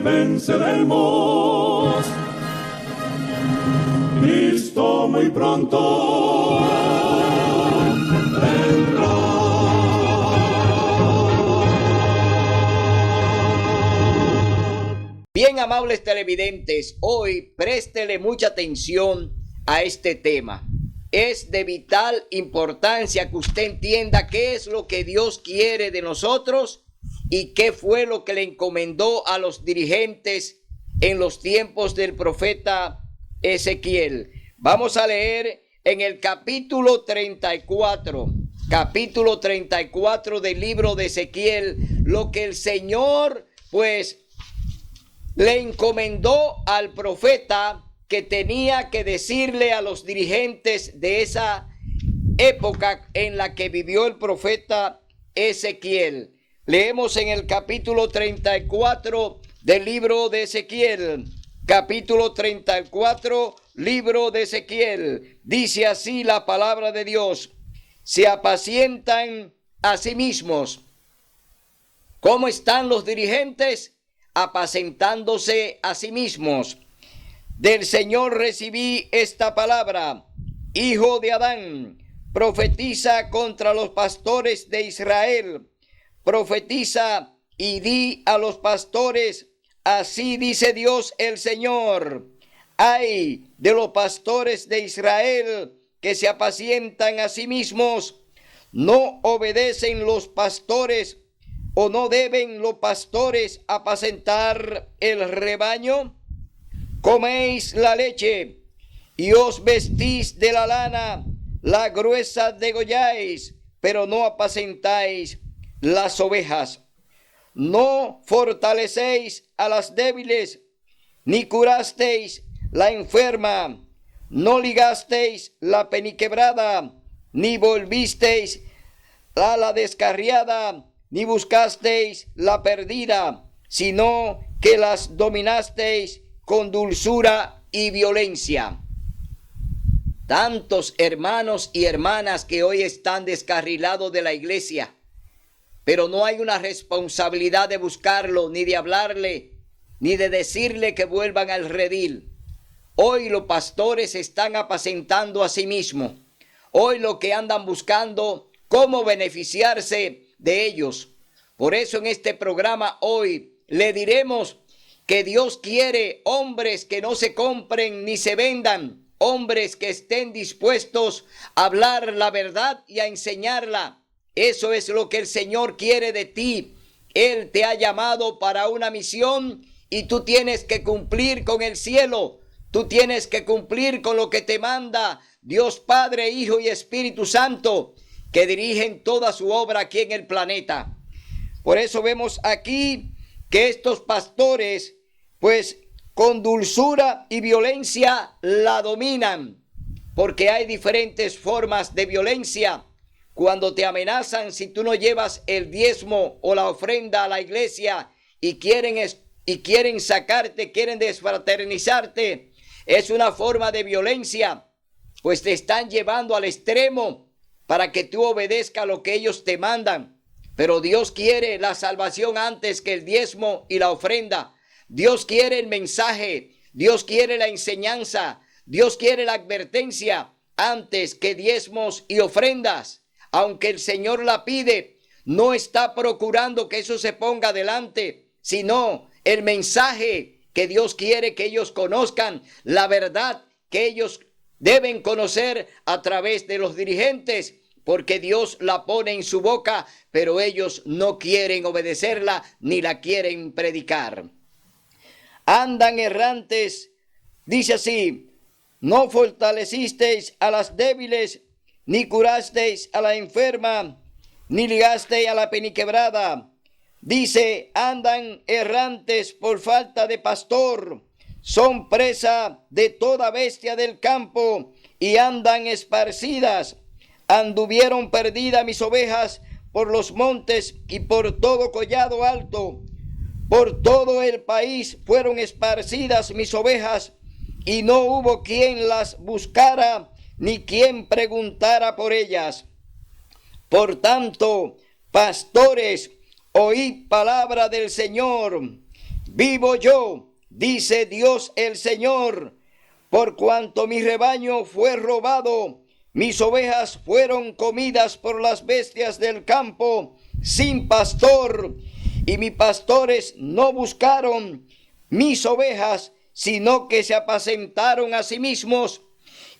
venceremos. Cristo muy pronto vendrá. Bien, amables televidentes, hoy préstele mucha atención a este tema. Es de vital importancia que usted entienda qué es lo que Dios quiere de nosotros y qué fue lo que le encomendó a los dirigentes en los tiempos del profeta Ezequiel. Vamos a leer en el capítulo 34 del libro de Ezequiel, lo que el Señor le encomendó al profeta que tenía que decirle a los dirigentes de esa época en la que vivió el profeta Ezequiel. Leemos en el capítulo 34 del libro de Ezequiel. Capítulo 34, libro de Ezequiel. Dice así la palabra de Dios: se apacientan a sí mismos. ¿Cómo están los dirigentes? Apacentándose a sí mismos. Del Señor recibí esta palabra: hijo de Adán, profetiza contra los pastores de Israel. Profetiza y di a los pastores: así dice Dios el Señor. Ay de los pastores de Israel que se apacientan a sí mismos. ¿No obedecen los pastores o no deben los pastores apacentar el rebaño? Coméis la leche y os vestís de la lana, la gruesa degolláis, pero no apacentáis las ovejas. No fortalecéis a las débiles, ni curasteis la enferma, no ligasteis la peniquebrada, ni volvisteis a la descarriada, ni buscasteis la perdida, sino que las dominasteis con dulzura y violencia. Tantos hermanos y hermanas que hoy están descarrilados de la iglesia, pero no hay una responsabilidad de buscarlo, ni de hablarle, ni de decirle que vuelvan al redil. Hoy los pastores están apacentando a sí mismos. Hoy lo que andan buscando, cómo beneficiarse de ellos. Por eso en este programa hoy le diremos que Dios quiere hombres que no se compren ni se vendan, hombres que estén dispuestos a hablar la verdad y a enseñarla. Eso es lo que el Señor quiere de ti. Él te ha llamado para una misión y tú tienes que cumplir con el cielo. Tú tienes que cumplir con lo que te manda Dios Padre, Hijo y Espíritu Santo, que dirigen toda su obra aquí en el planeta. Por eso vemos aquí que estos pastores, con dulzura y violencia la dominan, porque hay diferentes formas de violencia. Cuando te amenazan si tú no llevas el diezmo o la ofrenda a la iglesia y quieren sacarte, quieren desfraternizarte, es una forma de violencia, pues te están llevando al extremo para que tú obedezcas lo que ellos te mandan. Pero Dios quiere la salvación antes que el diezmo y la ofrenda. Dios quiere el mensaje, Dios quiere la enseñanza, Dios quiere la advertencia antes que diezmos y ofrendas. Aunque el Señor la pide, no está procurando que eso se ponga adelante, sino el mensaje que Dios quiere que ellos conozcan, la verdad que ellos deben conocer a través de los dirigentes, porque Dios la pone en su boca, pero ellos no quieren obedecerla ni la quieren predicar. Andan errantes, dice así: no fortalecisteis a las débiles, ni curasteis a la enferma, ni ligasteis a la peniquebrada. Dice: andan errantes por falta de pastor, son presa de toda bestia del campo y andan esparcidas. Anduvieron perdidas mis ovejas por los montes y por todo collado alto. Por todo el país fueron esparcidas mis ovejas, y no hubo quien las buscara, ni quien preguntara por ellas. Por tanto, pastores, oíd palabra del Señor. vivo yo, dice Dios el Señor, por cuanto mi rebaño fue robado, mis ovejas fueron comidas por las bestias del campo sin pastor, y mis pastores no buscaron mis ovejas, sino que se apacentaron a sí mismos,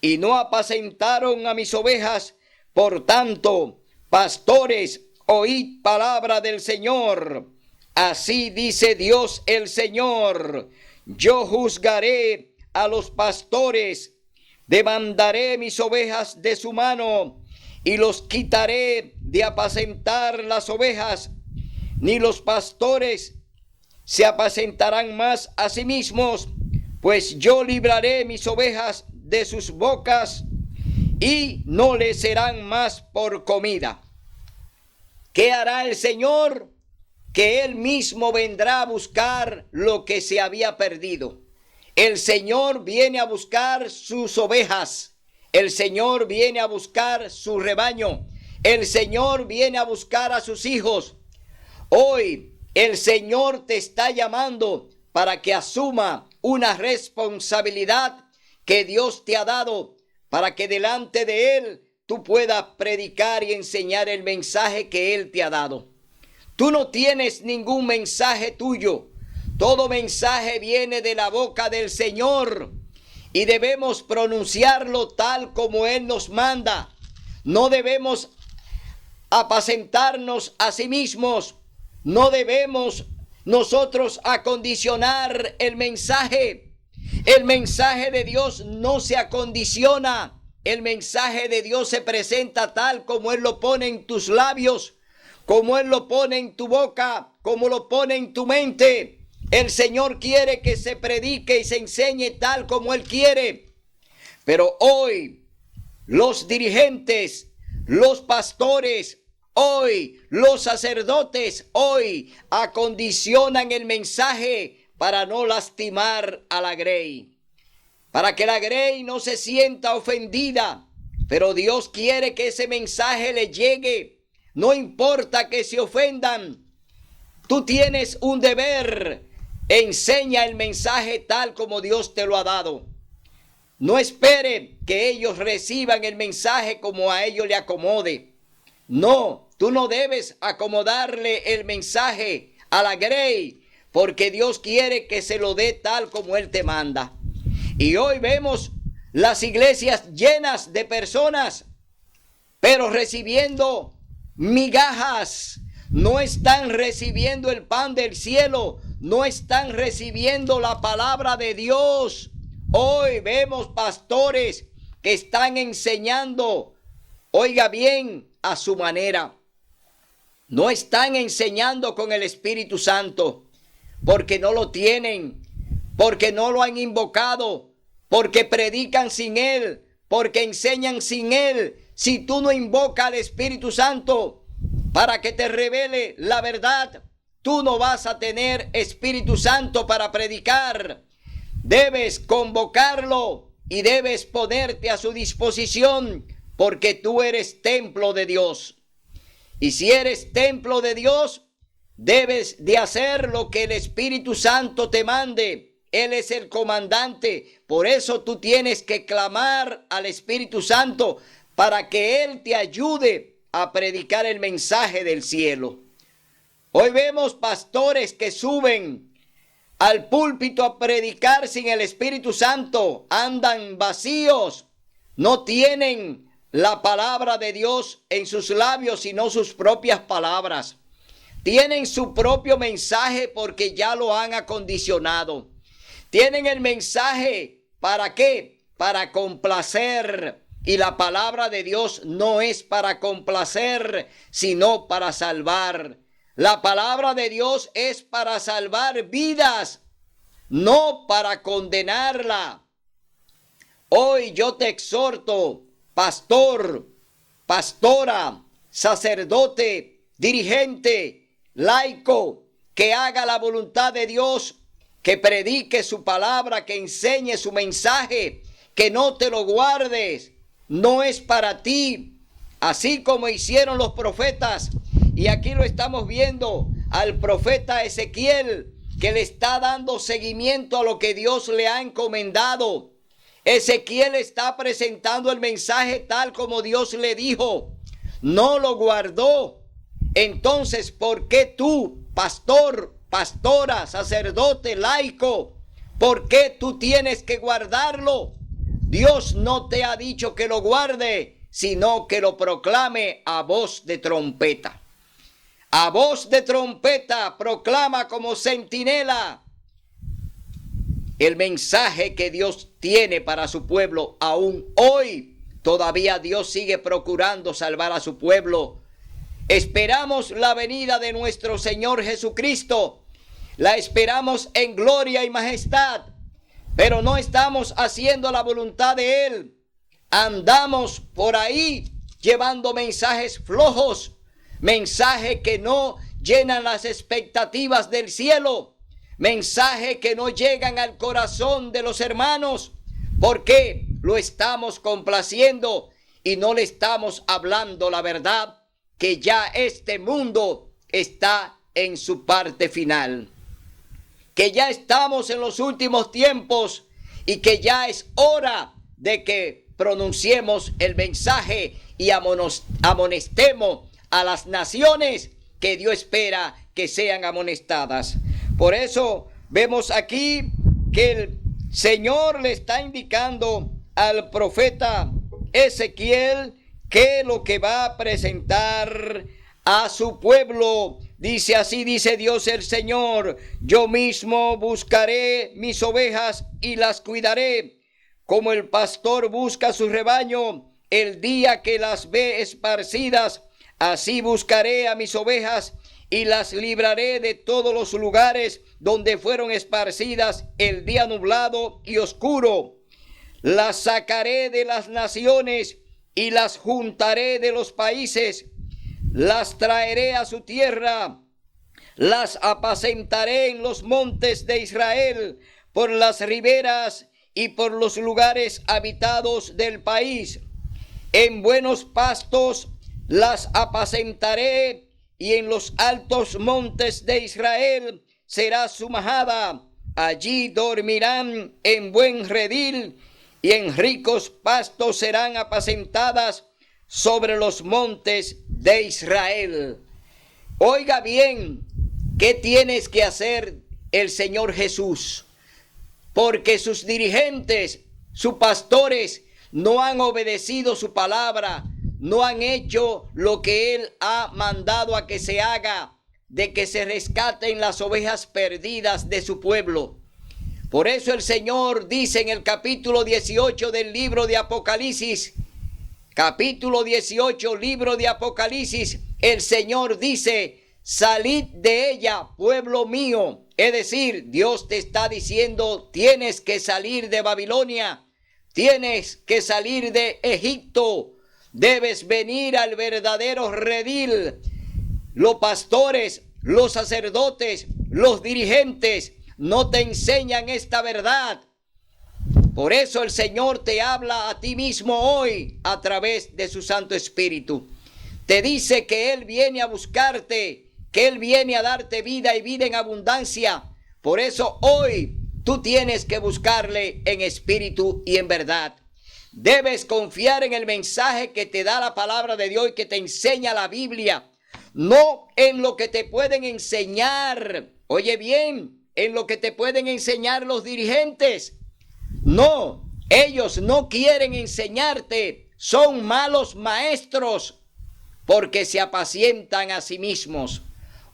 y no apacentaron a mis ovejas. Por tanto, pastores, oíd palabra del Señor. Así dice Dios el Señor: yo juzgaré a los pastores, demandaré mis ovejas de su mano, y los quitaré de apacentar las ovejas. Ni los pastores se apacentarán más a sí mismos, pues yo libraré mis ovejas de sus bocas, y no les serán más por comida. ¿Qué hará el Señor? Que Él mismo vendrá a buscar lo que se había perdido. El Señor viene a buscar sus ovejas. El Señor viene a buscar su rebaño. El Señor viene a buscar a sus hijos. Hoy el Señor te está llamando para que asuma una responsabilidad que Dios te ha dado, para que delante de Él tú puedas predicar y enseñar el mensaje que Él te ha dado. Tú no tienes ningún mensaje tuyo. Todo mensaje viene de la boca del Señor y debemos pronunciarlo tal como Él nos manda. No debemos apacentarnos a sí mismos. No debemos nosotros acondicionar el mensaje. El mensaje de Dios no se acondiciona. El mensaje de Dios se presenta tal como Él lo pone en tus labios, como Él lo pone en tu boca, como lo pone en tu mente. El Señor quiere que se predique y se enseñe tal como Él quiere. Pero hoy los dirigentes, los pastores, hoy los sacerdotes, hoy acondicionan el mensaje para no lastimar a la grey, para que la grey no se sienta ofendida. Pero Dios quiere que ese mensaje le llegue. No importa que se ofendan. Tú tienes un deber. Enseña el mensaje tal como Dios te lo ha dado. No espere que ellos reciban el mensaje como a ellos le acomode. No, tú no debes acomodarle el mensaje a la grey, porque Dios quiere que se lo dé tal como Él te manda. Y hoy vemos las iglesias llenas de personas, pero recibiendo migajas. No están recibiendo el pan del cielo, no están recibiendo la palabra de Dios. Hoy vemos pastores que están enseñando, oiga bien, a su manera. No están enseñando con el Espíritu Santo, porque no lo tienen, porque no lo han invocado, porque predican sin Él, porque enseñan sin Él. Si tú no invocas al Espíritu Santo para que te revele la verdad, tú no vas a tener Espíritu Santo para predicar. Debes convocarlo y debes ponerte a su disposición, porque tú eres templo de Dios. Y si eres templo de Dios, debes de hacer lo que el Espíritu Santo te mande. Él es el comandante. Por eso tú tienes que clamar al Espíritu Santo para que Él te ayude a predicar el mensaje del cielo. Hoy vemos pastores que suben al púlpito a predicar sin el Espíritu Santo. Andan vacíos. No tienen la palabra de Dios en sus labios, sino sus propias palabras. Tienen su propio mensaje porque ya lo han acondicionado. Tienen el mensaje, ¿para qué? Para complacer. Y la palabra de Dios no es para complacer, sino para salvar. La palabra de Dios es para salvar vidas, no para condenarla. Hoy yo te exhorto, pastor, pastora, sacerdote, dirigente, laico, que haga la voluntad de Dios, que predique su palabra, que enseñe su mensaje, que no te lo guardes. No es para ti, así como hicieron los profetas. Y aquí lo estamos viendo al profeta Ezequiel. que le está dando seguimiento a lo que Dios le ha encomendado. Ezequiel está presentando el mensaje tal como Dios le dijo. No lo guardó. Entonces, ¿por qué tú, pastor, pastora, sacerdote, laico, por qué tú tienes que guardarlo? Dios no te ha dicho que lo guarde, sino que lo proclame a voz de trompeta. A voz de trompeta proclama como centinela el mensaje que Dios tiene para su pueblo. Aún hoy todavía Dios sigue procurando salvar a su pueblo. Esperamos la venida de nuestro Señor Jesucristo. La esperamos en gloria y majestad, pero no estamos haciendo la voluntad de Él. Andamos por ahí llevando mensajes flojos, mensajes que no llenan las expectativas del cielo, mensajes que no llegan al corazón de los hermanos, porque lo estamos complaciendo y no le estamos hablando la verdad, que ya este mundo está en su parte final, que ya estamos en los últimos tiempos y que ya es hora de que pronunciemos el mensaje y amonestemos a las naciones que Dios espera que sean amonestadas. Por eso vemos aquí que el Señor le está indicando al profeta Ezequiel que lo que va a presentar a su pueblo. Dice así, dice Dios el Señor: yo mismo buscaré mis ovejas y las cuidaré, como el pastor busca su rebaño el día que las ve esparcidas. Así buscaré a mis ovejas y las libraré de todos los lugares donde fueron esparcidas el día nublado y oscuro. Las sacaré de las naciones y las juntaré de los países. Las traeré a su tierra, las apacentaré en los montes de Israel, por las riberas y por los lugares habitados del país. En buenos pastos las apacentaré, y en los altos montes de Israel será su majada. Allí dormirán en buen redil, y en ricos pastos serán apacentadas sobre los montes de Israel. Oiga bien, ¿qué tienes que hacer el Señor Jesús? Porque sus dirigentes, sus pastores, no han obedecido su palabra, no han hecho lo que Él ha mandado a que se haga, de que se rescaten las ovejas perdidas de su pueblo. Por eso el Señor dice en el capítulo 18 del libro de Apocalipsis, capítulo 18, libro de Apocalipsis, el Señor dice: salid de ella, pueblo mío. Es decir, Dios te está diciendo: tienes que salir de Babilonia, tienes que salir de Egipto, debes venir al verdadero redil. Los pastores, los sacerdotes, los dirigentes no te enseñan esta verdad. Por eso el Señor te habla a ti mismo hoy a través de su Santo Espíritu. Te dice que Él viene a buscarte, que Él viene a darte vida y vida en abundancia. Por eso hoy tú tienes que buscarle en espíritu y en verdad. Debes confiar en el mensaje que te da la palabra de Dios y que te enseña la Biblia. No en lo que te pueden enseñar. Oye bien, en lo que te pueden enseñar los dirigentes. No, ellos no quieren enseñarte. Son malos maestros porque se apacientan a sí mismos.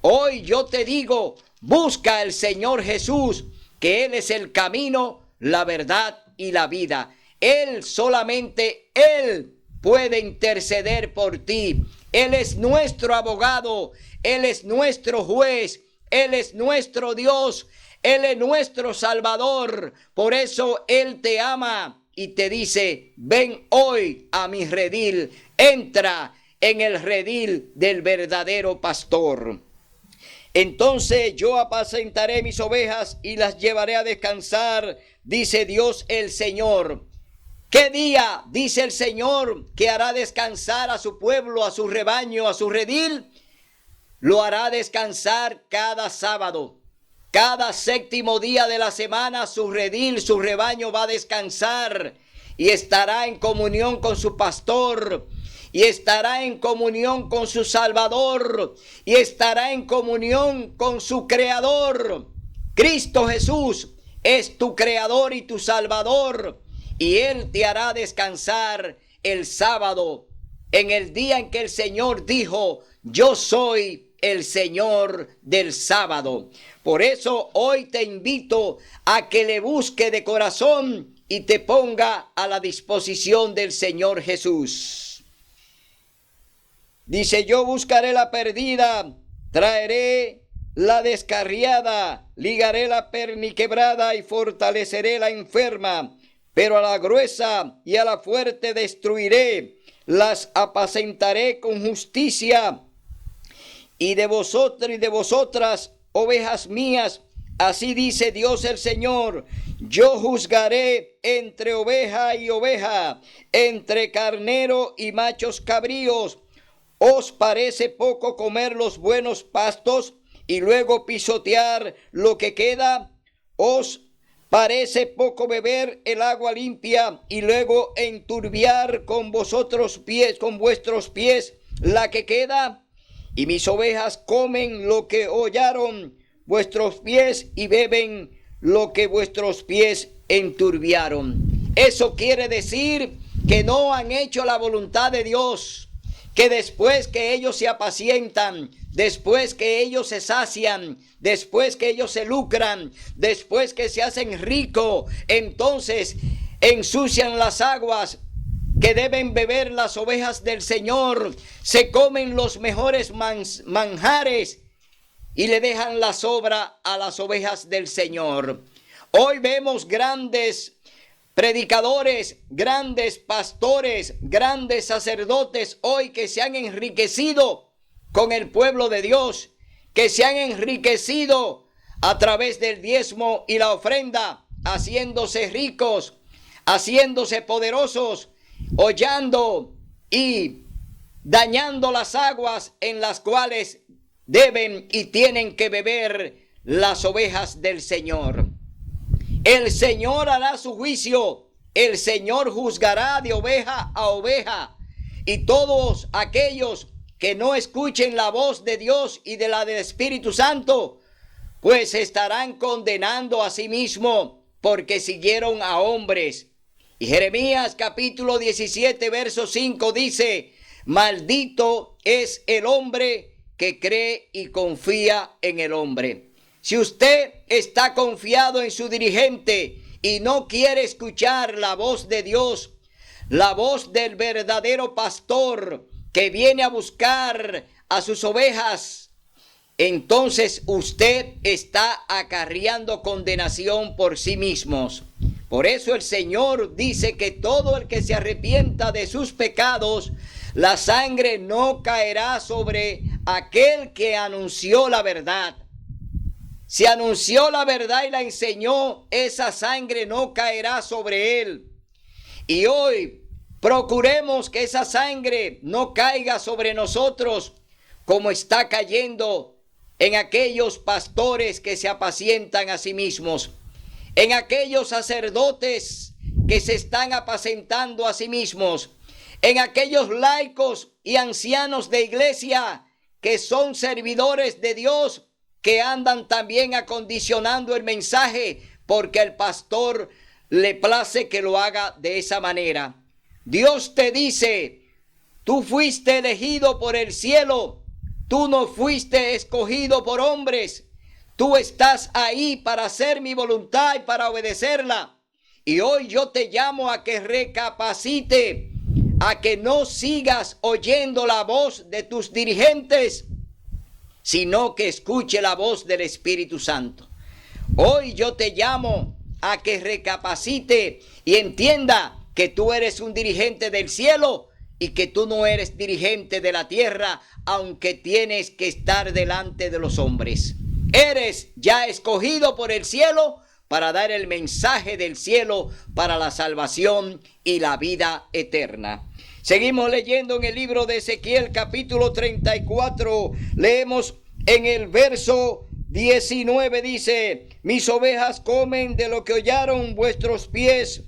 Hoy yo te digo, busca al Señor Jesús, que Él es el camino, la verdad y la vida. Él, solamente Él puede interceder por ti. Él es nuestro abogado, Él es nuestro juez, Él es nuestro Dios, Él es nuestro Salvador. Por eso Él te ama y te dice: ven hoy a mi redil, entra en el redil del verdadero pastor. Entonces yo apacentaré mis ovejas y las llevaré a descansar, dice Dios el Señor. ¿Qué día dice el Señor que hará descansar a su pueblo, a su rebaño, a su redil? Lo hará descansar cada sábado. Cada séptimo día de la semana su redil, su rebaño va a descansar y estará en comunión con su pastor, y estará en comunión con su Salvador, y estará en comunión con su Creador. Cristo Jesús es tu Creador y tu Salvador, y Él te hará descansar el sábado, en el día en que el Señor dijo: yo soy el Señor del sábado. Por eso hoy te invito a que le busque de corazón y te ponga a la disposición del Señor Jesús. Dice: yo buscaré la perdida, traeré la descarriada, ligaré la perniquebrada y fortaleceré la enferma, pero a la gruesa y a la fuerte destruiré, las apacentaré con justicia. Y de vosotros y de vosotras, ovejas mías, así dice Dios el Señor: yo juzgaré entre oveja y oveja, entre carnero y machos cabríos. ¿Os parece poco comer los buenos pastos y luego pisotear lo que queda? ¿Os parece poco beber el agua limpia y luego enturbiar con vuestros pies la que queda? Y mis ovejas comen lo que hollaron vuestros pies y beben lo que vuestros pies enturbiaron. Eso quiere decir que no han hecho la voluntad de Dios, que después que ellos se apacientan, después que ellos se sacian, después que ellos se lucran, después que se hacen ricos, entonces ensucian las aguas que deben beber las ovejas del Señor, se comen los mejores manjares y le dejan la sobra a las ovejas del Señor. Hoy vemos grandes predicadores, grandes pastores, grandes sacerdotes hoy que se han enriquecido con el pueblo de Dios, que se han enriquecido a través del diezmo y la ofrenda, haciéndose ricos, haciéndose poderosos, hollando y dañando las aguas en las cuales deben y tienen que beber las ovejas del Señor. El Señor hará su juicio, el Señor juzgará de oveja a oveja, y todos aquellos que no escuchen la voz de Dios y de la del Espíritu Santo, pues estarán condenando a sí mismos, porque siguieron a hombres. Y Jeremías capítulo 17 verso 5 dice: maldito es el hombre que cree y confía en el hombre. Si usted está confiado en su dirigente y no quiere escuchar la voz de Dios, la voz del verdadero pastor que viene a buscar a sus ovejas, entonces usted está acarreando condenación por sí mismos. Por eso el Señor dice que todo el que se arrepienta de sus pecados, la sangre no caerá sobre aquel que anunció la verdad. Si anunció la verdad y la enseñó, esa sangre no caerá sobre él. Y hoy procuremos que esa sangre no caiga sobre nosotros como está cayendo en aquellos pastores que se apacientan a sí mismos, en aquellos sacerdotes que se están apacentando a sí mismos, en aquellos laicos y ancianos de iglesia que son servidores de Dios, que andan también acondicionando el mensaje porque el pastor le place que lo haga de esa manera. Dios te dice: tú fuiste elegido por el cielo, tú no fuiste escogido por hombres. Tú estás ahí para hacer mi voluntad y para obedecerla. Y hoy yo te llamo a que recapacite, a que no sigas oyendo la voz de tus dirigentes, sino que escuche la voz del Espíritu Santo. Hoy yo te llamo a que recapacite y entienda que tú eres un dirigente del cielo y que tú no eres dirigente de la tierra, aunque tienes que estar delante de los hombres. Eres ya escogido por el cielo para dar el mensaje del cielo para la salvación y la vida eterna. Seguimos leyendo en el libro de Ezequiel capítulo 34. Leemos en el verso 19 dice: mis ovejas comen de lo que hollaron vuestros pies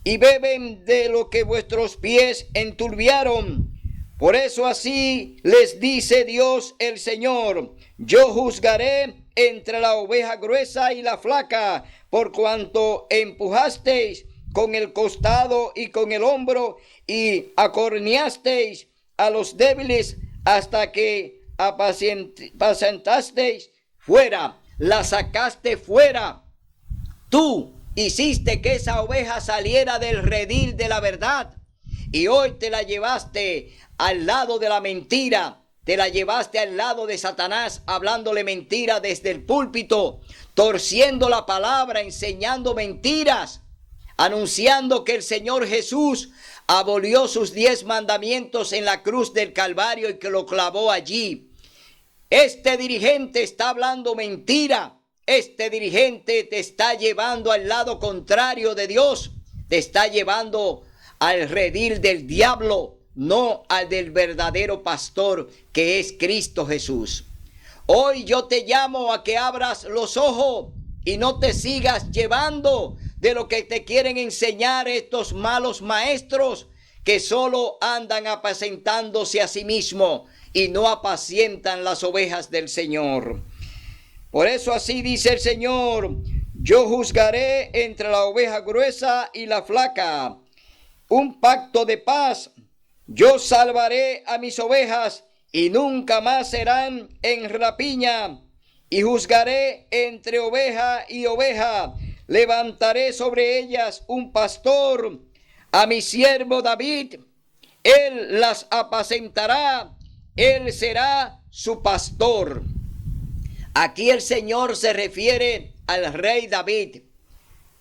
y beben de lo que vuestros pies enturbiaron. Por eso así les dice Dios el Señor: yo juzgaré entre la oveja gruesa y la flaca, por cuanto empujasteis con el costado y con el hombro y acorneasteis a los débiles hasta que apacentasteis fuera, la sacaste fuera. Tú hiciste que esa oveja saliera del redil de la verdad y hoy te la llevaste al lado de la mentira. Te la llevaste al lado de Satanás, hablándole mentira desde el púlpito, torciendo la palabra, enseñando mentiras, anunciando que el Señor Jesús abolió sus 10 mandamientos en la cruz del Calvario y que lo clavó allí. Este dirigente está hablando mentira. Este dirigente te está llevando al lado contrario de Dios. Te está llevando al redil del diablo, no al del verdadero pastor que es Cristo Jesús. Hoy yo te llamo a que abras los ojos y no te sigas llevando de lo que te quieren enseñar estos malos maestros que solo andan apacentándose a sí mismos y no apacientan las ovejas del Señor. Por eso así dice el Señor: yo juzgaré entre la oveja gruesa y la flaca, un pacto de paz. Yo salvaré a mis ovejas y nunca más serán en rapiña. Y juzgaré entre oveja y oveja. Levantaré sobre ellas un pastor, a mi siervo David. Él las apacentará. Él será su pastor. Aquí el Señor se refiere al rey David.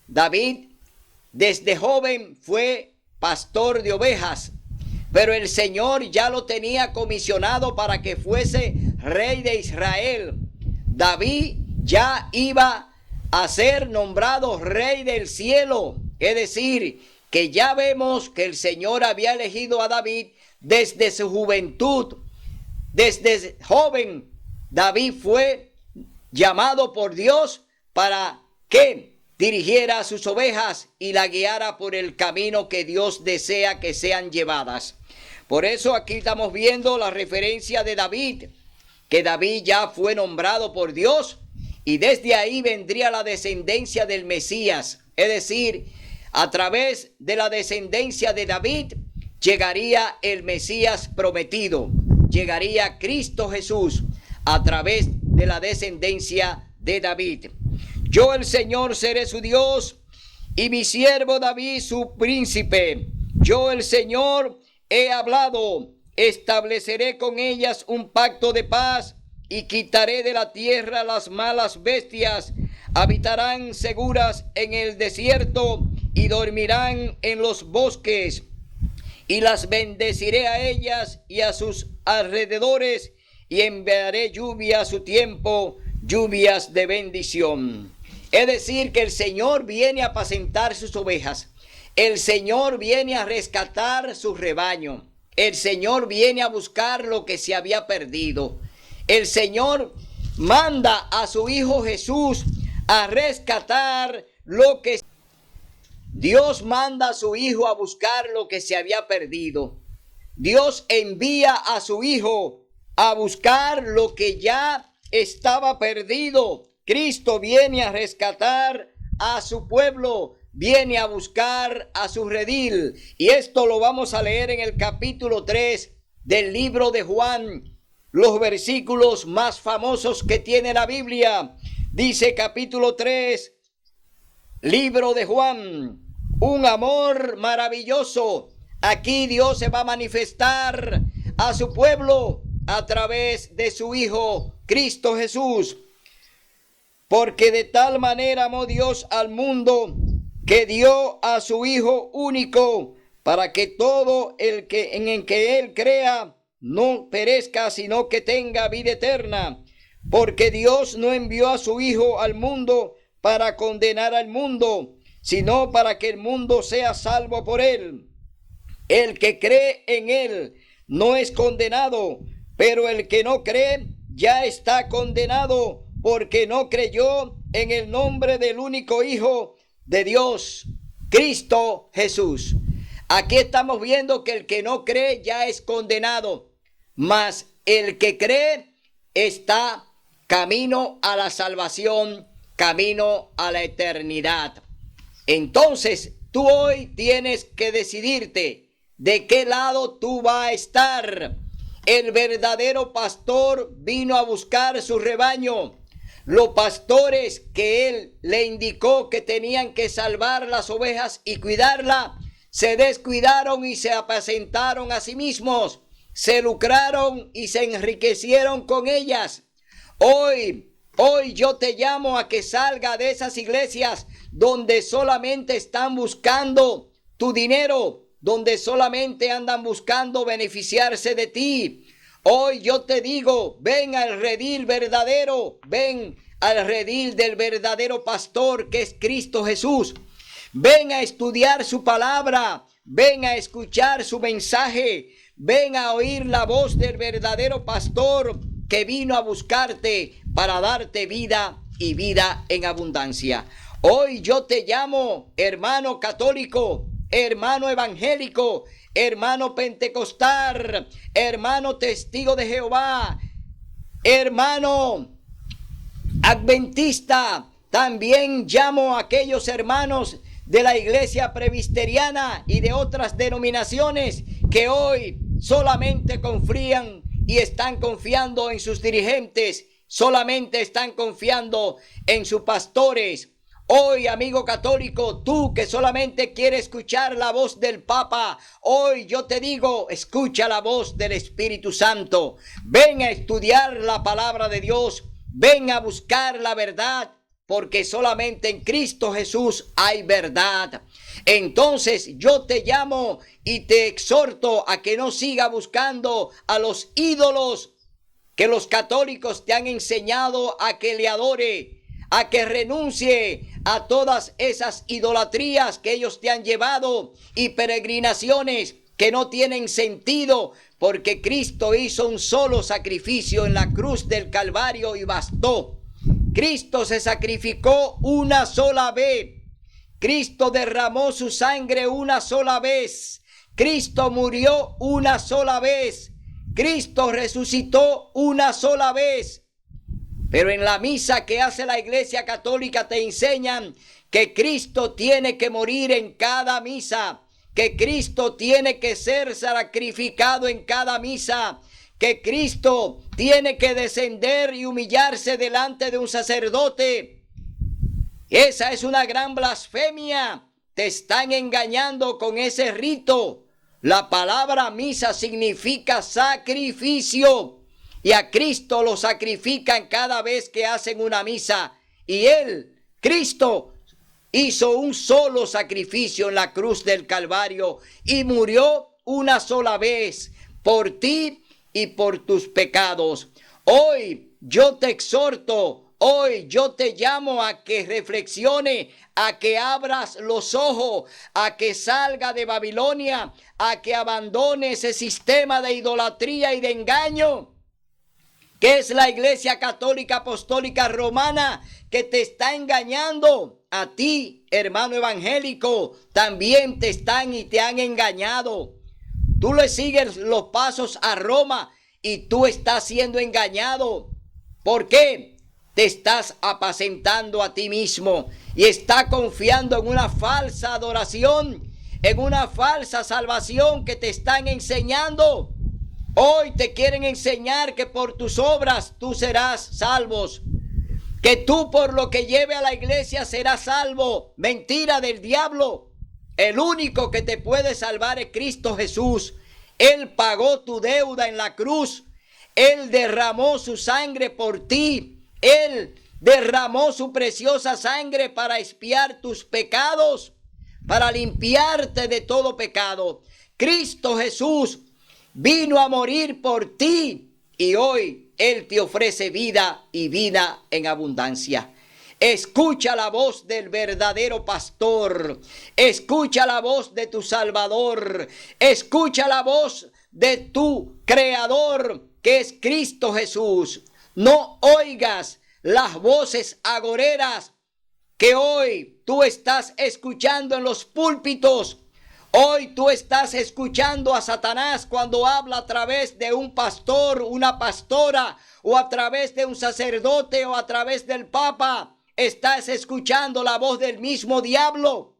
David desde joven fue pastor de ovejas, pero el Señor ya lo tenía comisionado para que fuese rey de Israel. David ya iba a ser nombrado rey del cielo. Es decir, que ya vemos que el Señor había elegido a David desde su juventud. Desde joven, David fue llamado por Dios para que dirigiera a sus ovejas y la guiara por el camino que Dios desea que sean llevadas. Por eso aquí estamos viendo la referencia de David, que David ya fue nombrado por Dios y desde ahí vendría la descendencia del Mesías. Es decir, a través de la descendencia de David llegaría el Mesías prometido, llegaría Cristo Jesús a través de la descendencia de David. Yo el Señor seré su Dios y mi siervo David su príncipe. Yo el Señor he hablado, estableceré con ellas un pacto de paz y quitaré de la tierra las malas bestias. Habitarán seguras en el desierto y dormirán en los bosques. Y las bendeciré a ellas y a sus alrededores y enviaré lluvia a su tiempo, lluvias de bendición. Es decir, que el Señor viene a apacentar sus ovejas. El Señor viene a rescatar su rebaño. El Señor viene a buscar lo que se había perdido. El Señor manda a su Hijo Jesús a rescatar lo que... Dios manda a su Hijo a buscar lo que se había perdido. Dios envía a su Hijo a buscar lo que ya estaba perdido. Cristo viene a rescatar a su pueblo, viene a buscar a su redil. Y esto lo vamos a leer en el capítulo 3 del libro de Juan, los versículos más famosos que tiene la Biblia. Dice capítulo 3, libro de Juan, un amor maravilloso. Aquí Dios se va a manifestar a su pueblo a través de su Hijo Cristo Jesús. Porque de tal manera amó Dios al mundo que dio a su Hijo único, para que todo el que en el que Él crea no perezca, sino que tenga vida eterna. Porque Dios no envió a su Hijo al mundo para condenar al mundo, sino para que el mundo sea salvo por Él. El que cree en Él no es condenado, pero el que no cree ya está condenado, porque no creyó en el nombre del único Hijo de Dios, Cristo Jesús. Aquí estamos viendo que el que no cree ya es condenado, mas el que cree está camino a la salvación, camino a la eternidad. Entonces, tú hoy tienes que decidirte de qué lado tú vas a estar. El verdadero pastor vino a buscar su rebaño. Los pastores que él le indicó que tenían que salvar las ovejas y cuidarla, se descuidaron y se apacentaron a sí mismos, se lucraron y se enriquecieron con ellas. Hoy yo te llamo a que salga de esas iglesias donde solamente están buscando tu dinero, donde solamente andan buscando beneficiarse de ti. Hoy yo te digo, ven al redil verdadero, ven al redil del verdadero pastor que es Cristo Jesús. Ven a estudiar su palabra, ven a escuchar su mensaje, ven a oír la voz del verdadero pastor que vino a buscarte para darte vida y vida en abundancia. Hoy yo te llamo, hermano católico, hermano evangélico, hermano pentecostal, hermano testigo de Jehová, hermano adventista. También llamo a aquellos hermanos de la iglesia presbiteriana y de otras denominaciones que hoy solamente confían y están confiando en sus dirigentes, solamente están confiando en sus pastores. Hoy, amigo católico, tú que solamente quieres escuchar la voz del Papa, hoy yo te digo, escucha la voz del Espíritu Santo. Ven a estudiar la palabra de Dios, ven a buscar la verdad, porque solamente en Cristo Jesús hay verdad. Entonces yo te llamo y te exhorto a que no siga buscando a los ídolos que los católicos te han enseñado a que le adore, a que renuncie a todas esas idolatrías que ellos te han llevado y peregrinaciones que no tienen sentido, porque Cristo hizo un solo sacrificio en la cruz del Calvario y bastó. Cristo se sacrificó una sola vez. Cristo derramó su sangre una sola vez. Cristo murió una sola vez. Cristo resucitó una sola vez. Pero en la misa que hace la Iglesia Católica te enseñan que Cristo tiene que morir en cada misa, que Cristo tiene que ser sacrificado en cada misa, que Cristo tiene que descender y humillarse delante de un sacerdote. Esa es una gran blasfemia. Te están engañando con ese rito. La palabra misa significa sacrificio. Y a Cristo lo sacrifican cada vez que hacen una misa. Y Él, Cristo, hizo un solo sacrificio en la cruz del Calvario y murió una sola vez por ti y por tus pecados. Hoy yo te exhorto, hoy yo te llamo a que reflexione, a que abras los ojos, a que salga de Babilonia, a que abandone ese sistema de idolatría y de engaño que es la Iglesia Católica Apostólica Romana, que te está engañando. A ti, hermano evangélico, también te están y te han engañado. Tú le sigues los pasos a Roma y tú estás siendo engañado. ¿Por qué? Te estás apacentando a ti mismo y estás confiando en una falsa adoración, en una falsa salvación que te están enseñando. Hoy te quieren enseñar que por tus obras tú serás salvos, que tú por lo que lleve a la iglesia serás salvo. Mentira del diablo. El único que te puede salvar es Cristo Jesús. Él pagó tu deuda en la cruz. Él derramó su sangre por ti. Él derramó su preciosa sangre para expiar tus pecados, para limpiarte de todo pecado. Cristo Jesús vino a morir por ti y hoy Él te ofrece vida y vida en abundancia. Escucha la voz del verdadero pastor. Escucha la voz de tu Salvador. Escucha la voz de tu Creador, que es Cristo Jesús. No oigas las voces agoreras que hoy tú estás escuchando en los púlpitos. Hoy tú estás escuchando a Satanás cuando habla a través de un pastor, una pastora, o a través de un sacerdote, o a través del Papa. Estás escuchando la voz del mismo diablo.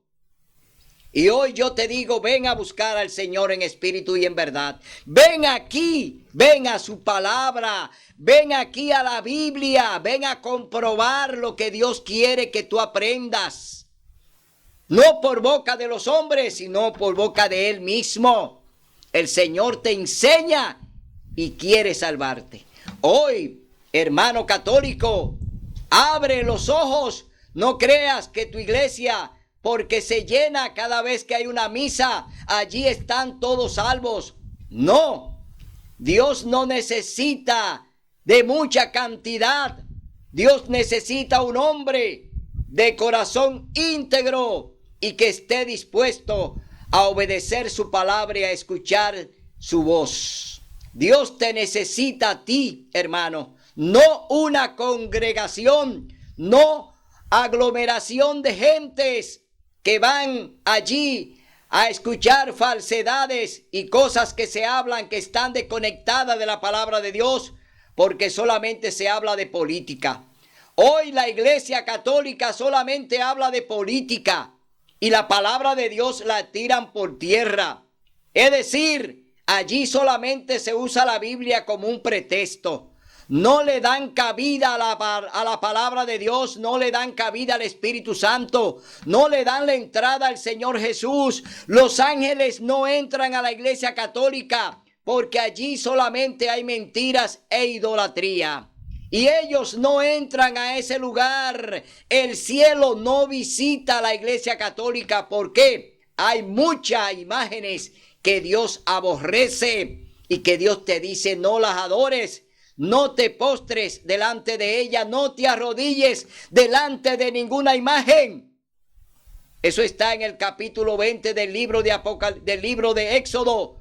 Y hoy yo te digo, ven a buscar al Señor en espíritu y en verdad. Ven aquí, ven a su palabra, ven aquí a la Biblia, ven a comprobar lo que Dios quiere que tú aprendas. No por boca de los hombres, sino por boca de Él mismo. El Señor te enseña y quiere salvarte. Hoy, hermano católico, abre los ojos. No creas que tu iglesia, porque se llena cada vez que hay una misa, allí están todos salvos. No, Dios no necesita de mucha cantidad. Dios necesita un hombre de corazón íntegro y que esté dispuesto a obedecer su palabra y a escuchar su voz. Dios te necesita a ti, hermano, no una congregación, no aglomeración de gentes que van allí a escuchar falsedades y cosas que se hablan que están desconectadas de la palabra de Dios, porque solamente se habla de política. Hoy la Iglesia Católica solamente habla de política y la palabra de Dios la tiran por tierra. Es decir, allí solamente se usa la Biblia como un pretexto. No le dan cabida a la palabra de Dios, no le dan cabida al Espíritu Santo, no le dan la entrada al Señor Jesús. Los ángeles no entran a la Iglesia Católica porque allí solamente hay mentiras e idolatría. Y ellos no entran a ese lugar. El cielo no visita a la Iglesia Católica porque hay muchas imágenes que Dios aborrece y que Dios te dice no las adores. No te postres delante de ella, no te arrodilles delante de ninguna imagen. Eso está en el capítulo 20 del libro de Éxodo,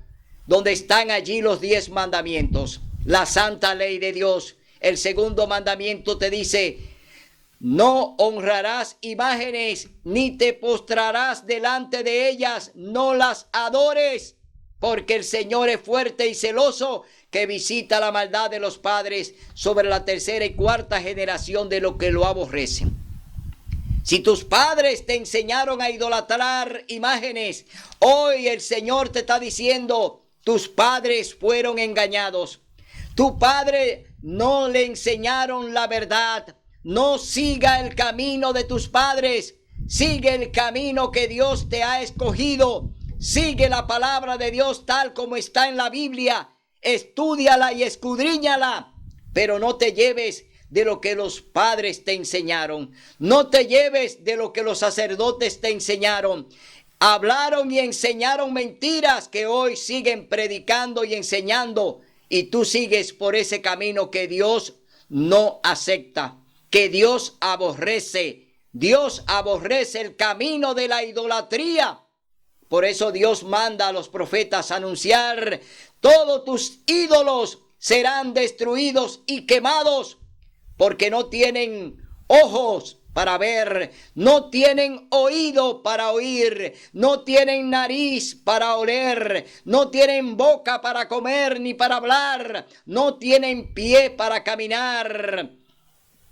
donde están allí los 10 mandamientos, la santa ley de Dios. El segundo mandamiento te dice, no honrarás imágenes, ni te postrarás delante de ellas, no las adores, porque el Señor es fuerte y celoso, que visita la maldad de los padres sobre la tercera y cuarta generación de los que lo aborrecen. Si tus padres te enseñaron a idolatrar imágenes, hoy el Señor te está diciendo, tus padres fueron engañados. Tu padre no le enseñaron la verdad. No siga el camino de tus padres. Sigue el camino que Dios te ha escogido. Sigue la palabra de Dios tal como está en la Biblia. Estúdiala y escudriñala, pero no te lleves de lo que los padres te enseñaron. No te lleves de lo que los sacerdotes te enseñaron. Hablaron y enseñaron mentiras que hoy siguen predicando y enseñando. Y tú sigues por ese camino que Dios no acepta, que Dios aborrece. Dios aborrece el camino de la idolatría. Por eso Dios manda a los profetas a anunciar, todos tus ídolos serán destruidos y quemados, porque no tienen ojos para ver, no tienen oído para oír, no tienen nariz para oler, no tienen boca para comer ni para hablar, no tienen pie para caminar.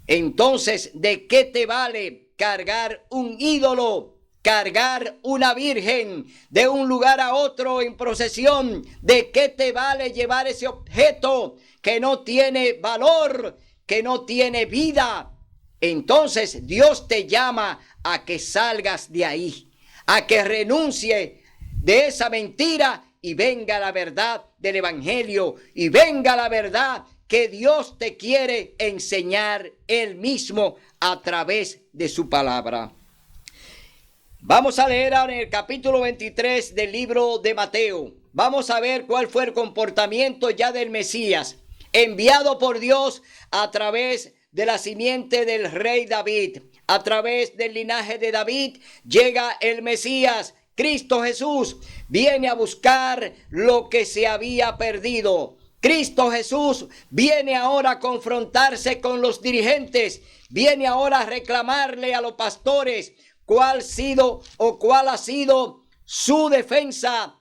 Entonces, ¿de qué te vale cargar un ídolo? Cargar una virgen de un lugar a otro en procesión. ¿De qué te vale llevar ese objeto que no tiene valor, que no tiene vida? Entonces Dios te llama a que salgas de ahí, a que renuncie de esa mentira y venga la verdad del evangelio y venga la verdad que Dios te quiere enseñar Él mismo a través de su palabra. Vamos a leer ahora en el capítulo 23 del libro de Mateo. Vamos a ver cuál fue el comportamiento ya del Mesías, enviado por Dios a través de la simiente del rey David. A través del linaje de David llega el Mesías, Cristo Jesús. Viene a buscar lo que se había perdido. Cristo Jesús viene ahora a confrontarse con los dirigentes, viene ahora a reclamarle a los pastores cuál ha sido su defensa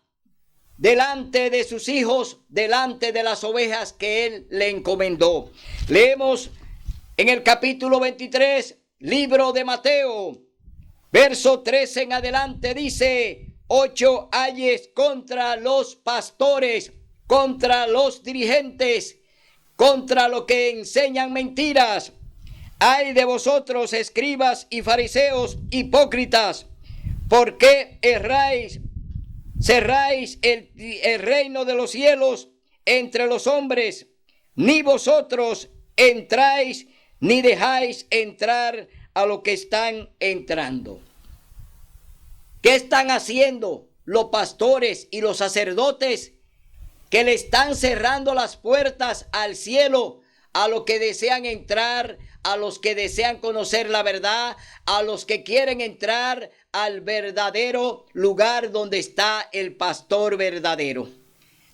delante de sus hijos, delante de las ovejas que él le encomendó. Leemos en el capítulo 23, libro de Mateo, verso 13 en adelante, dice: 8 ayes contra los pastores, contra los dirigentes, contra los que enseñan mentiras. Ay de vosotros, escribas y fariseos hipócritas, ¿por qué cerráis el reino de los cielos entre los hombres? Ni vosotros entráis, ni dejáis entrar a los que están entrando. ¿Qué están haciendo los pastores y los sacerdotes? Que le están cerrando las puertas al cielo a los que desean entrar, a los que desean conocer la verdad, a los que quieren entrar al verdadero lugar donde está el pastor verdadero.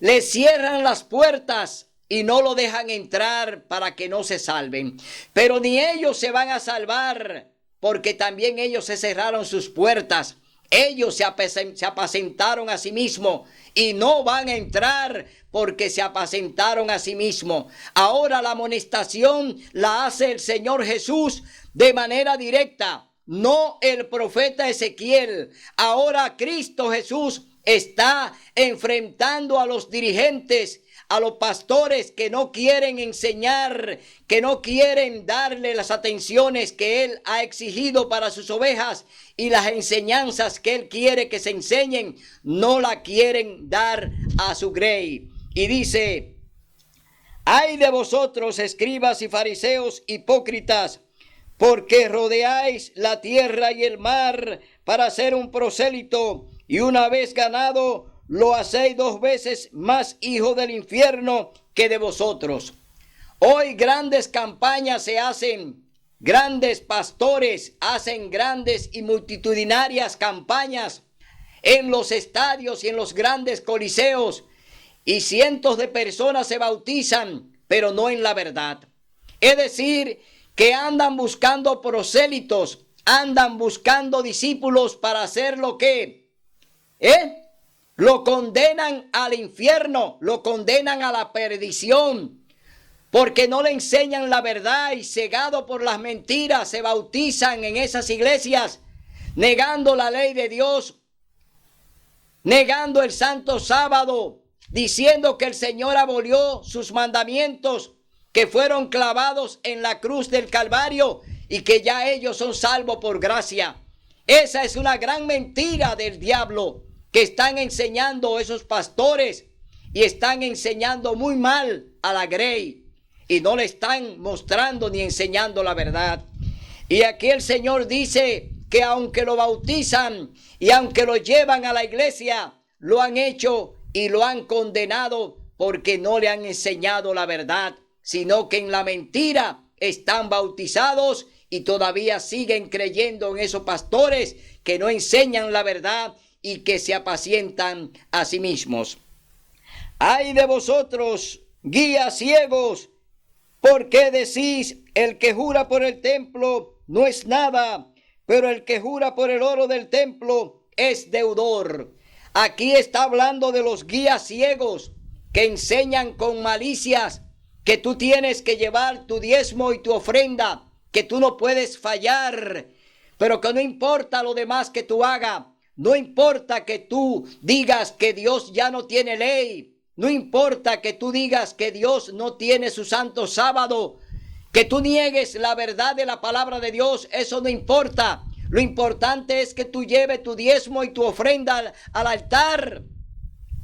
Le cierran las puertas y no lo dejan entrar para que no se salven. Pero ni ellos se van a salvar, porque también ellos se cerraron sus puertas. Ellos se apacentaron a sí mismos y no van a entrar porque se apacentaron a sí mismos. Ahora la amonestación la hace el Señor Jesús de manera directa, no el profeta Ezequiel. Ahora Cristo Jesús está enfrentando a los dirigentes, a los pastores que no quieren enseñar, que no quieren darle las atenciones que Él ha exigido para sus ovejas, y las enseñanzas que Él quiere que se enseñen, no la quieren dar a su grey. Y dice: ay de vosotros, escribas y fariseos hipócritas, porque rodeáis la tierra y el mar para ser un prosélito, y una vez ganado, lo hacéis 2 veces más hijo del infierno que de vosotros. Hoy grandes campañas se hacen, grandes pastores hacen grandes y multitudinarias campañas en los estadios y en los grandes coliseos, y cientos de personas se bautizan, pero no en la verdad. Es decir, que andan buscando prosélitos, andan buscando discípulos para hacer lo que lo condenan al infierno, lo condenan a la perdición, porque no le enseñan la verdad, y cegado por las mentiras se bautizan en esas iglesias, negando la ley de Dios, negando el santo sábado, diciendo que el Señor abolió sus mandamientos que fueron clavados en la cruz del Calvario y que ya ellos son salvos por gracia. Esa es una gran mentira del diablo que están enseñando esos pastores, y están enseñando muy mal a la grey y no le están mostrando ni enseñando la verdad. Y aquí el Señor dice que aunque lo bautizan y aunque lo llevan a la iglesia, lo han hecho y lo han condenado porque no le han enseñado la verdad, sino que en la mentira están bautizados y todavía siguen creyendo en esos pastores que no enseñan la verdad y que se apacientan a sí mismos. Ay de vosotros, guías ciegos, ¿por qué decís: el que jura por el templo no es nada, pero el que jura por el oro del templo es deudor? Aquí está hablando de los guías ciegos que enseñan con malicias que tú tienes que llevar tu diezmo y tu ofrenda, que tú no puedes fallar, pero que no importa lo demás que tú hagas. No importa que tú digas que Dios ya no tiene ley. No importa que tú digas que Dios no tiene su santo sábado. Que tú niegues la verdad de la palabra de Dios. Eso no importa. Lo importante es que tú lleves tu diezmo y tu ofrenda al altar.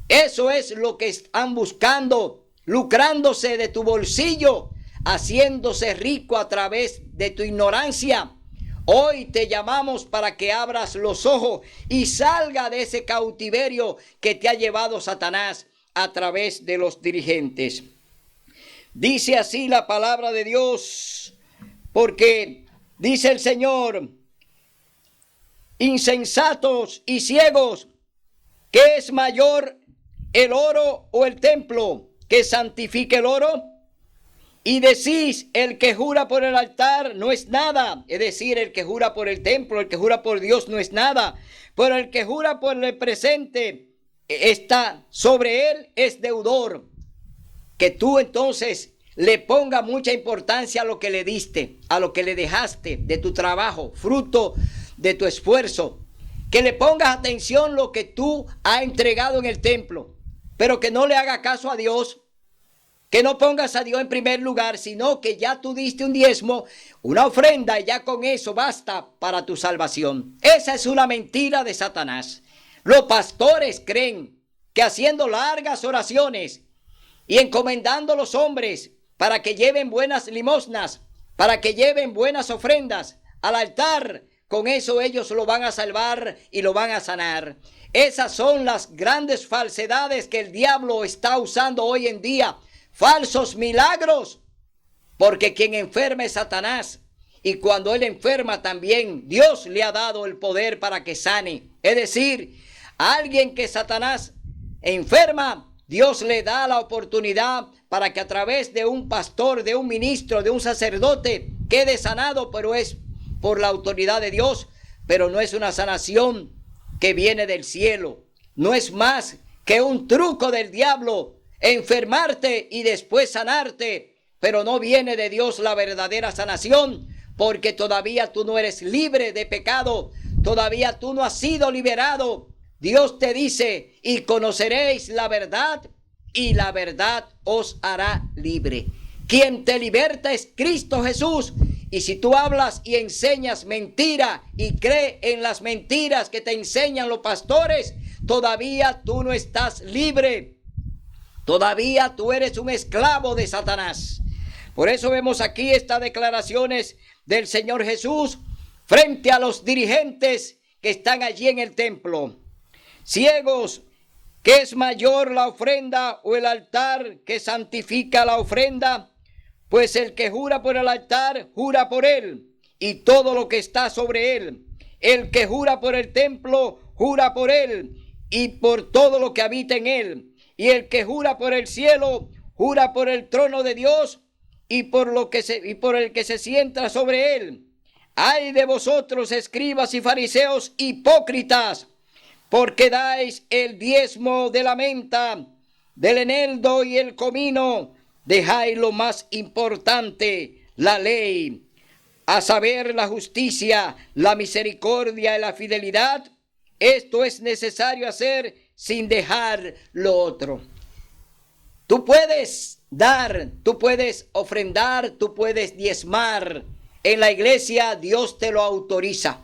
Eso es lo que están buscando. Lucrándose de tu bolsillo. Haciéndose rico a través de tu ignorancia. Hoy te llamamos para que abras los ojos y salga de ese cautiverio que te ha llevado Satanás a través de los dirigentes. Dice así la palabra de Dios, porque dice el Señor: insensatos y ciegos, ¿qué es mayor, el oro o el templo? que santifique el oro? Y decís, el que jura por el altar no es nada. Es decir, el que jura por el templo, el que jura por Dios no es nada. Pero el que jura por el presente está sobre él es deudor. Que tú entonces le pongas mucha importancia a lo que le diste, a lo que le dejaste de tu trabajo, fruto de tu esfuerzo. Que le pongas atención a lo que tú has entregado en el templo, pero que no le haga caso a Dios. Que no pongas a Dios en primer lugar, sino que ya tú diste un diezmo, una ofrenda, y ya con eso basta para tu salvación. Esa es una mentira de Satanás. Los pastores creen que haciendo largas oraciones y encomendando a los hombres para que lleven buenas limosnas, para que lleven buenas ofrendas al altar, con eso ellos lo van a salvar y lo van a sanar. Esas son las grandes falsedades que el diablo está usando hoy en día. Falsos milagros, porque quien enferma es Satanás, y cuando él enferma también Dios le ha dado el poder para que sane. Es decir, a alguien que Satanás enferma, Dios le da la oportunidad para que a través de un pastor, de un ministro, de un sacerdote quede sanado, pero es por la autoridad de Dios, pero no es una sanación que viene del cielo, no es más que un truco del diablo. Enfermarte y después sanarte, pero no viene de Dios la verdadera sanación, porque todavía tú no eres libre de pecado, todavía tú no has sido liberado. Dios te dice, y conoceréis la verdad, y la verdad os hará libre. Quien te liberta es Cristo Jesús. Y si tú hablas y enseñas mentira y crees en las mentiras que te enseñan los pastores, todavía tú no estás libre. Todavía tú eres un esclavo de Satanás. Por eso vemos aquí estas declaraciones del Señor Jesús frente a los dirigentes que están allí en el templo. Ciegos, ¿qué es mayor, la ofrenda o el altar que santifica la ofrenda? Pues el que jura por el altar, jura por él y todo lo que está sobre él. El que jura por el templo, jura por él y por todo lo que habita en él. Y el que jura por el cielo, jura por el trono de Dios y por el que se sienta sobre él. Ay de vosotros, escribas y fariseos hipócritas, porque dais el diezmo de la menta, del eneldo y el comino, dejáis lo más importante, la ley, a saber, la justicia, la misericordia y la fidelidad. Esto es necesario hacer sin dejar lo otro. Tú puedes dar, tú puedes ofrendar, tú puedes diezmar. En la iglesia Dios te lo autoriza.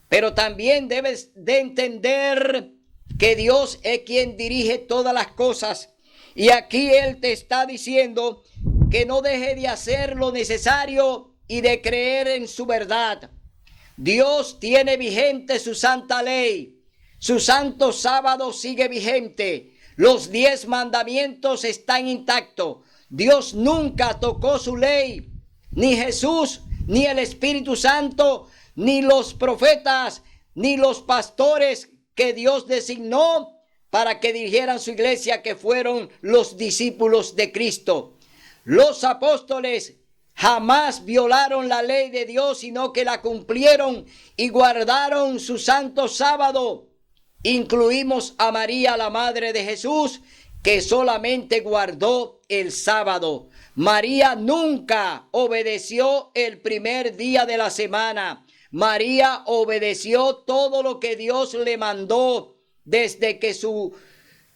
Pero también debes de entender que Dios es quien dirige todas las cosas. Y aquí Él te está diciendo que no deje de hacer lo necesario y de creer en su verdad. Dios tiene vigente su santa ley. Su santo sábado sigue vigente. Los 10 mandamientos están intactos. Dios nunca tocó su ley. Ni Jesús, ni el Espíritu Santo, ni los profetas, ni los pastores que Dios designó para que dirigieran su iglesia, que fueron los discípulos de Cristo. Los apóstoles jamás violaron la ley de Dios, sino que la cumplieron y guardaron su santo sábado. Incluimos a María, la madre de Jesús, que solamente guardó el sábado. María nunca obedeció el primer día de la semana. María obedeció todo lo que Dios le mandó desde que su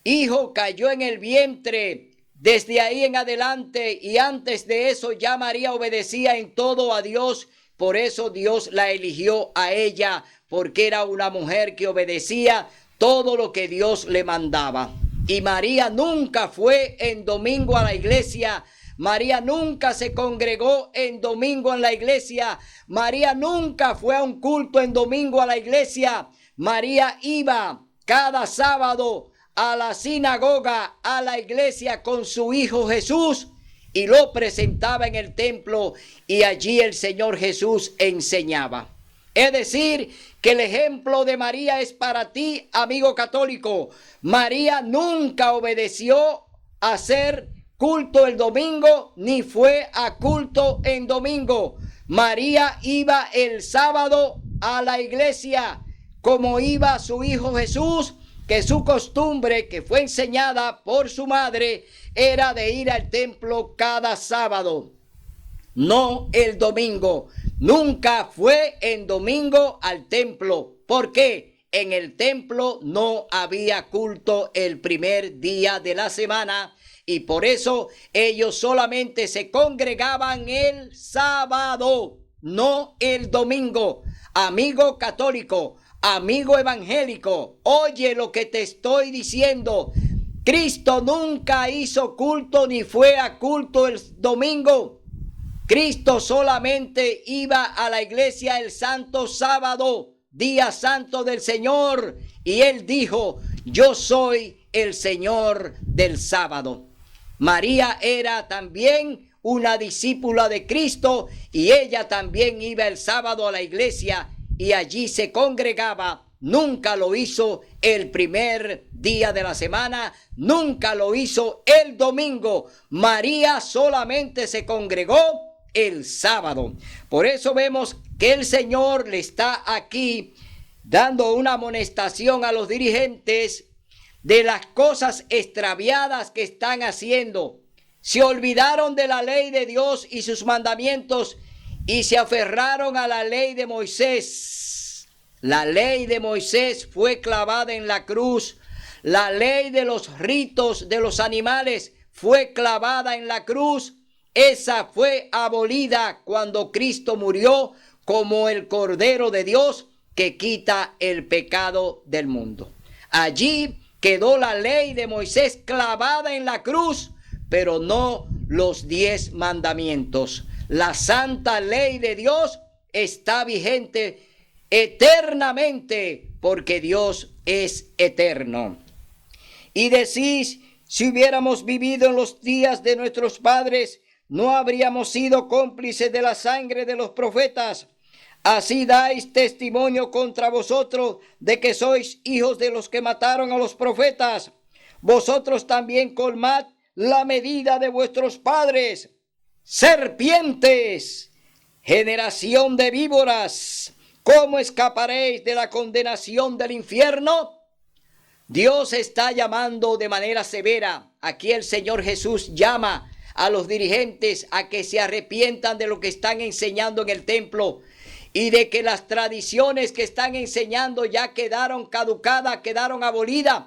hijo cayó en el vientre. Desde ahí en adelante y antes de eso ya María obedecía en todo a Dios. Por eso Dios la eligió a ella, porque era una mujer que obedecía todo lo que Dios le mandaba. Y María nunca fue en domingo a la iglesia. María nunca se congregó en domingo en la iglesia. María nunca fue a un culto en domingo a la iglesia. María iba cada sábado a la sinagoga, a la iglesia con su hijo Jesús, y lo presentaba en el templo, y allí el Señor Jesús enseñaba. Es decir, que el ejemplo de María es para ti, amigo católico. María nunca obedeció a hacer culto el domingo, ni fue a culto en domingo. María iba el sábado a la iglesia, como iba su hijo Jesús, que su costumbre, que fue enseñada por su madre, era de ir al templo cada sábado, no el domingo. Nunca fue en domingo al templo. ¿Por qué? En el templo no había culto el primer día de la semana, y por eso ellos solamente se congregaban el sábado, no el domingo. Amigo católico, amigo evangélico, oye lo que te estoy diciendo. Cristo nunca hizo culto ni fue a culto el domingo. Cristo solamente iba a la iglesia el santo sábado, día santo del Señor, y él dijo: yo soy el Señor del sábado. María era también una discípula de Cristo, y ella también iba el sábado a la iglesia y allí se congregaba. Nunca lo hizo el primer día de la semana, nunca lo hizo el domingo. María solamente se congregó el sábado. Por eso vemos que el Señor le está aquí dando una amonestación a los dirigentes de las cosas extraviadas que están haciendo. Se olvidaron de la ley de Dios y sus mandamientos y se aferraron a la ley de Moisés. La ley de Moisés fue clavada en la cruz. La ley de los ritos de los animales fue clavada en la cruz. Esa fue abolida cuando Cristo murió como el Cordero de Dios que quita el pecado del mundo. Allí quedó la ley de Moisés clavada en la cruz, pero no los 10 mandamientos. La santa ley de Dios está vigente eternamente, porque Dios es eterno. Y decís: si hubiéramos vivido en los días de nuestros padres, no habríamos sido cómplices de la sangre de los profetas. Así dais testimonio contra vosotros de que sois hijos de los que mataron a los profetas. Vosotros también colmad la medida de vuestros padres. Serpientes, generación de víboras, ¿cómo escaparéis de la condenación del infierno? Dios está llamando de manera severa. Aquí el Señor Jesús llama a los dirigentes a que se arrepientan de lo que están enseñando en el templo y de que las tradiciones que están enseñando ya quedaron caducadas, quedaron abolidas,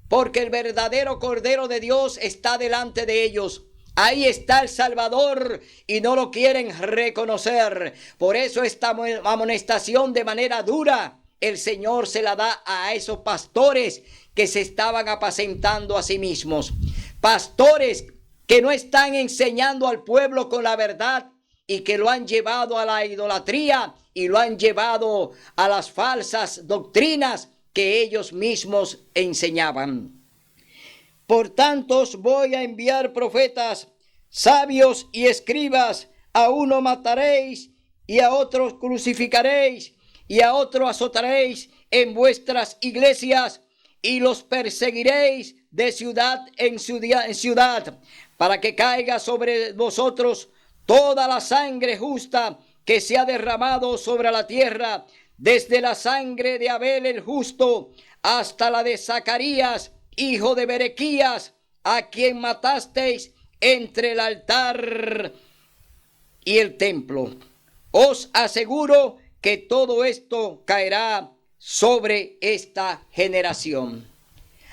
porque el verdadero Cordero de Dios está delante de ellos. Ahí está el Salvador y no lo quieren reconocer. Por eso esta amonestación de manera dura el Señor se la da a esos pastores que se estaban apacentando a sí mismos. Pastores que no están enseñando al pueblo con la verdad y que lo han llevado a la idolatría y lo han llevado a las falsas doctrinas que ellos mismos enseñaban. Por tanto, os voy a enviar profetas, sabios y escribas. A uno mataréis y a otros crucificaréis y a otro azotaréis en vuestras iglesias y los perseguiréis de ciudad en ciudad, para que caiga sobre vosotros toda la sangre justa que se ha derramado sobre la tierra, desde la sangre de Abel el justo hasta la de Zacarías, hijo de Berequías, a quien matasteis entre el altar y el templo. Os aseguro que todo esto caerá sobre esta generación.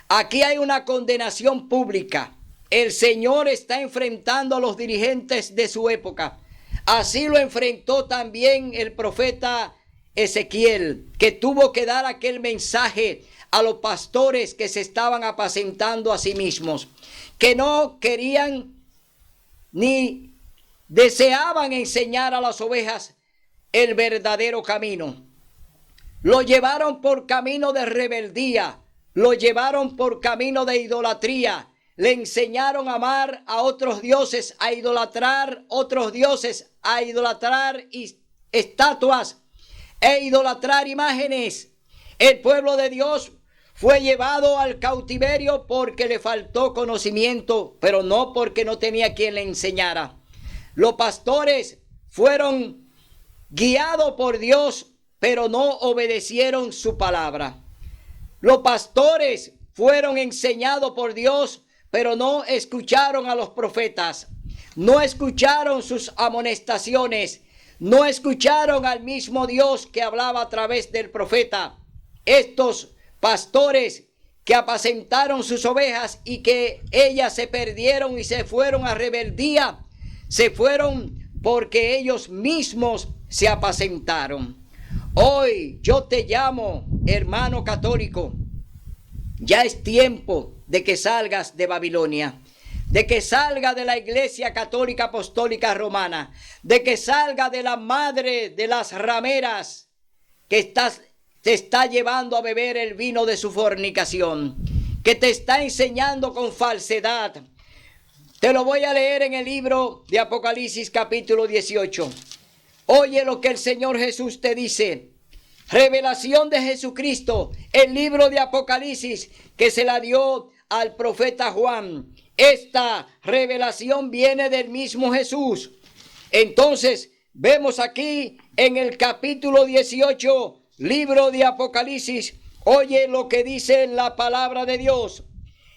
Aquí hay una condenación pública. El Señor está enfrentando a los dirigentes de su época. Así lo enfrentó también el profeta Ezequiel, que tuvo que dar aquel mensaje a los pastores que se estaban apacentando a sí mismos, que no querían ni deseaban enseñar a las ovejas el verdadero camino. Lo llevaron por camino de rebeldía, lo llevaron por camino de idolatría, le enseñaron a amar a otros dioses, a idolatrar otros dioses, a idolatrar estatuas e idolatrar imágenes. El pueblo de Dios fue llevado al cautiverio porque le faltó conocimiento, pero no porque no tenía quien le enseñara. Los pastores fueron guiados por Dios, pero no obedecieron su palabra. Los pastores fueron enseñados por Dios, pero no escucharon a los profetas. No escucharon sus amonestaciones. No escucharon al mismo Dios que hablaba a través del profeta. Estos pastores que apacentaron sus ovejas y que ellas se perdieron y se fueron a rebeldía, se fueron porque ellos mismos se apacentaron. Hoy yo te llamo, hermano católico, ya es tiempo de que salgas de Babilonia, de que salga de la Iglesia Católica Apostólica Romana, de que salga de la madre de las rameras que te está llevando a beber el vino de su fornicación, que te está enseñando con falsedad. Te lo voy a leer en el libro de Apocalipsis capítulo 18. Oye lo que el Señor Jesús te dice. Revelación de Jesucristo, el libro de Apocalipsis que se la dio al profeta Juan. Esta revelación viene del mismo Jesús. Entonces, vemos aquí en el capítulo 18, libro de Apocalipsis, oye lo que dice la palabra de Dios.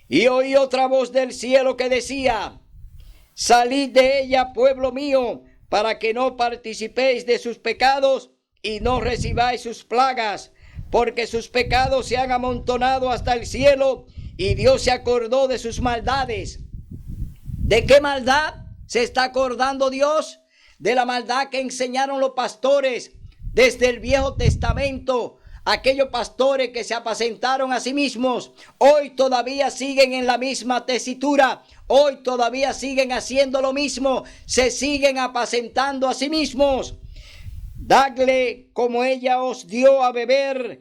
Y oí otra voz del cielo que decía: salid de ella, pueblo mío, para que no participéis de sus pecados y no recibáis sus plagas, porque sus pecados se han amontonado hasta el cielo y Dios se acordó de sus maldades. ¿De qué maldad se está acordando Dios? De la maldad que enseñaron los pastores desde el Viejo Testamento. Aquellos pastores que se apacentaron a sí mismos, hoy todavía siguen en la misma tesitura, hoy todavía siguen haciendo lo mismo, se siguen apacentando a sí mismos. Dadle como ella os dio a beber,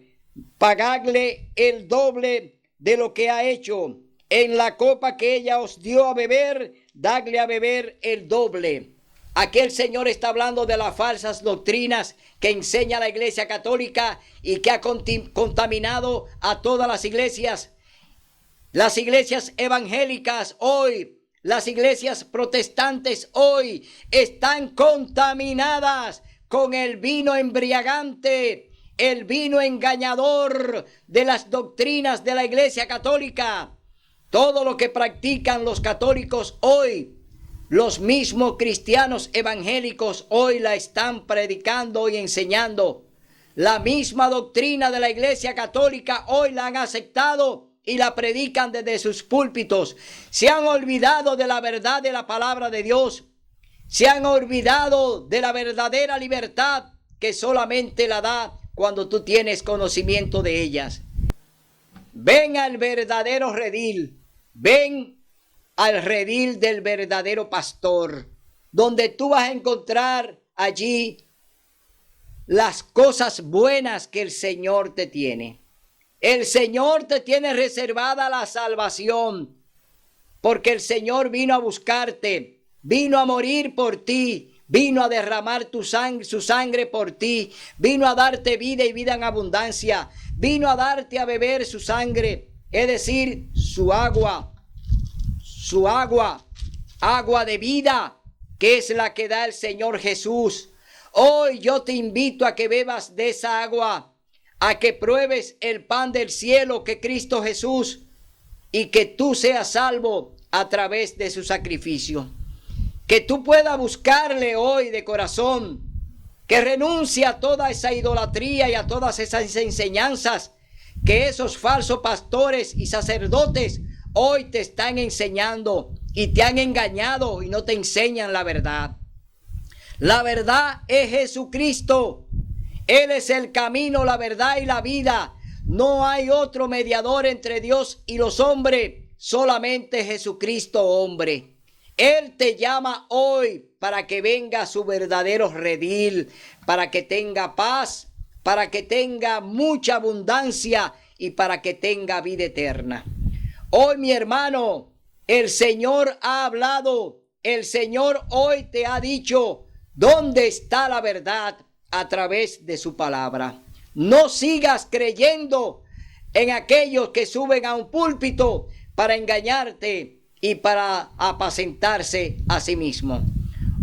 pagadle el doble de lo que ha hecho. En la copa que ella os dio a beber, dadle a beber el doble. Aquí el Señor está hablando de las falsas doctrinas que enseña la Iglesia Católica y que ha contaminado a todas las iglesias. Las iglesias evangélicas hoy, las iglesias protestantes hoy están contaminadas con el vino embriagante, el vino engañador de las doctrinas de la Iglesia Católica. Todo lo que practican los católicos hoy, los mismos cristianos evangélicos hoy la están predicando y enseñando. La misma doctrina de la Iglesia Católica hoy la han aceptado y la predican desde sus púlpitos. Se han olvidado de la verdad de la palabra de Dios. Se han olvidado de la verdadera libertad que solamente la da cuando tú tienes conocimiento de ellas. Ven al verdadero redil. Ven al redil del verdadero pastor, donde tú vas a encontrar allí las cosas buenas que el Señor te tiene. El Señor te tiene reservada la salvación, porque el Señor vino a buscarte, vino a morir por ti, vino a derramar su sangre por ti, vino a darte vida y vida en abundancia, vino a darte a beber su sangre, es decir, su agua, agua de vida, que es la que da el Señor Jesús. Hoy yo te invito a que bebas de esa agua, a que pruebes el pan del cielo que Cristo Jesús, y que tú seas salvo a través de su sacrificio. Que tú puedas buscarle hoy de corazón, que renuncie a toda esa idolatría y a todas esas enseñanzas que esos falsos pastores y sacerdotes hoy te están enseñando y te han engañado y no te enseñan la verdad. La verdad es Jesucristo. Él es el camino, la verdad y la vida. No hay otro mediador entre Dios y los hombres, solamente Jesucristo hombre. Él te llama hoy para que venga a su verdadero redil, para que tenga paz, para que tenga mucha abundancia y para que tenga vida eterna. Hoy, mi hermano, el Señor ha hablado. El Señor hoy te ha dicho dónde está la verdad a través de su palabra. No sigas creyendo en aquellos que suben a un púlpito para engañarte y para apacentarse a sí mismo.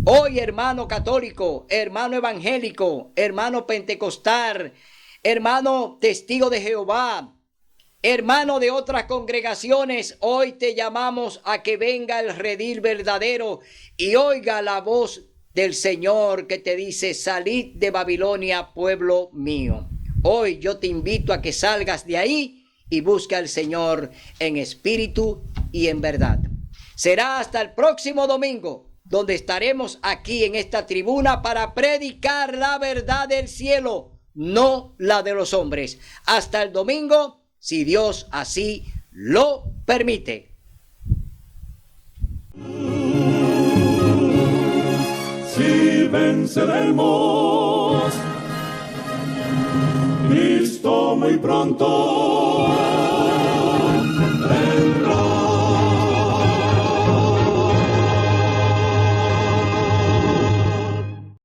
Hoy, hermano católico, hermano evangélico, hermano pentecostal, hermano testigo de Jehová, hermano de otras congregaciones, hoy te llamamos a que venga el redil verdadero y oiga la voz del Señor que te dice: salid de Babilonia, pueblo mío. Hoy yo te invito a que salgas de ahí y busque al Señor en espíritu y en verdad. Será hasta el próximo domingo, donde estaremos aquí en esta tribuna para predicar la verdad del cielo, no la de los hombres. Hasta el domingo, si Dios así lo permite. Si venceremos, Cristo muy pronto